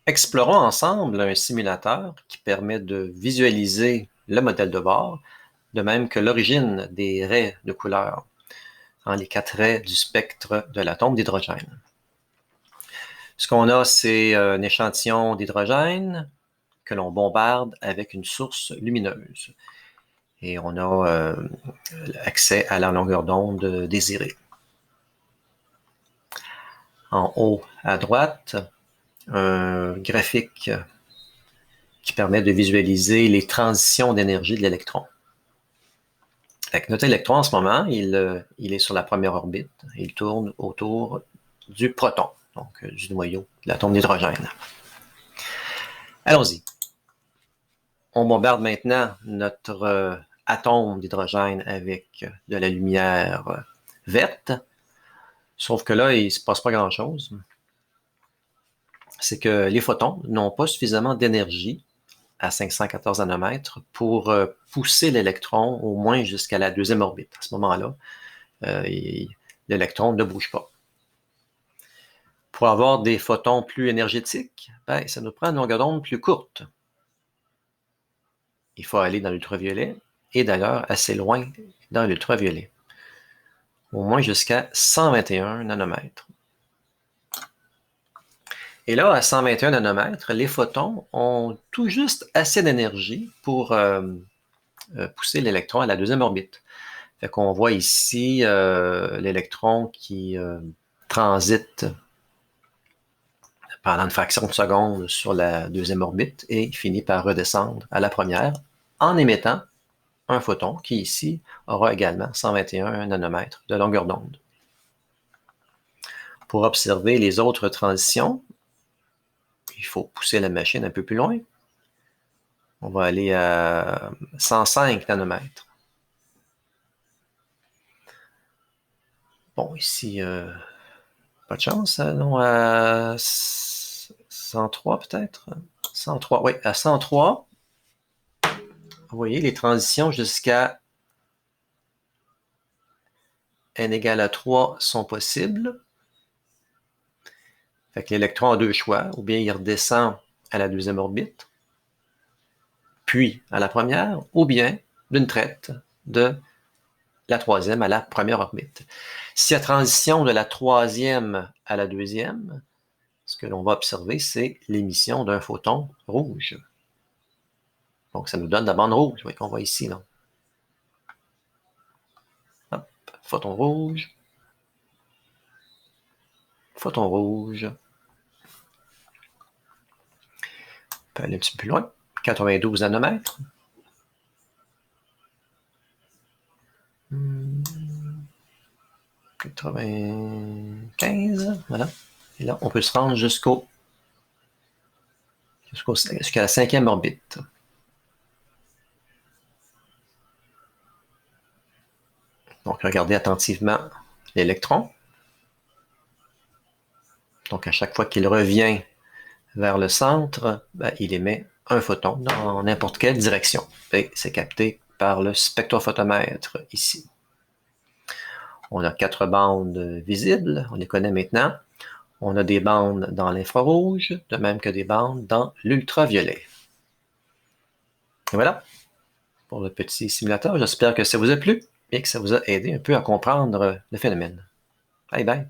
Explorons ensemble un simulateur qui permet de visualiser le modèle de bord, de même que l'origine des raies de couleur, les 4 raies du spectre de l'atome d'hydrogène. Ce qu'on a, c'est un échantillon d'hydrogène que l'on bombarde avec une source lumineuse. Et on a accès à la longueur d'onde désirée. En haut à droite, un graphique qui permet de visualiser les transitions d'énergie de l'électron. Notre électron, en ce moment, il est sur la première orbite. Il tourne autour du proton, donc du noyau de l'atome d'hydrogène. Allons-y. On bombarde maintenant notre atome d'hydrogène avec de la lumière verte, sauf que là, il ne se passe pas grand-chose. C'est que les photons n'ont pas suffisamment d'énergie à 514 nanomètres pour pousser l'électron au moins jusqu'à la deuxième orbite. À ce moment-là, l'électron ne bouge pas. Pour avoir des photons plus énergétiques, ça nous prend une longueur d'onde plus courte. Il faut aller dans l'ultraviolet, et d'ailleurs assez loin dans l'ultraviolet, au moins jusqu'à 121 nanomètres. Et là, à 121 nanomètres, les photons ont tout juste assez d'énergie pour pousser l'électron à la deuxième orbite. Fait qu'on voit ici l'électron qui transite pendant une fraction de seconde sur la deuxième orbite et finit par redescendre à la première en émettant un photon qui ici aura également 121 nanomètres de longueur d'onde. Pour observer les autres transitions, il faut pousser la machine un peu plus loin. On va aller à 105 nanomètres. Bon, ici, pas de chance, non, à 103 peut-être? 103, oui, à 103, vous voyez, les transitions jusqu'à n égale à 3 sont possibles. Fait que l'électron a deux choix, ou bien il redescend à la deuxième orbite, puis à la première, ou bien d'une traite de la troisième à la première orbite. Si la transition de la troisième à la deuxième, ce que l'on va observer, c'est l'émission d'un photon rouge. Donc, ça nous donne la bande rouge, qu'on voit ici. Là. Hop, photon rouge. Photon rouge. On peut aller un petit peu plus loin. 92 nanomètres. 95, voilà. Et là, on peut se rendre jusqu'à la cinquième orbite. Donc, regardez attentivement l'électron. Donc, à chaque fois qu'il revient vers le centre, il émet un photon dans n'importe quelle direction. Et c'est capté par le spectrophotomètre ici. On a 4 bandes visibles, on les connaît maintenant. On a des bandes dans l'infrarouge, de même que des bandes dans l'ultraviolet. Et voilà pour le petit simulateur. J'espère que ça vous a plu et que ça vous a aidé un peu à comprendre le phénomène. Bye bye!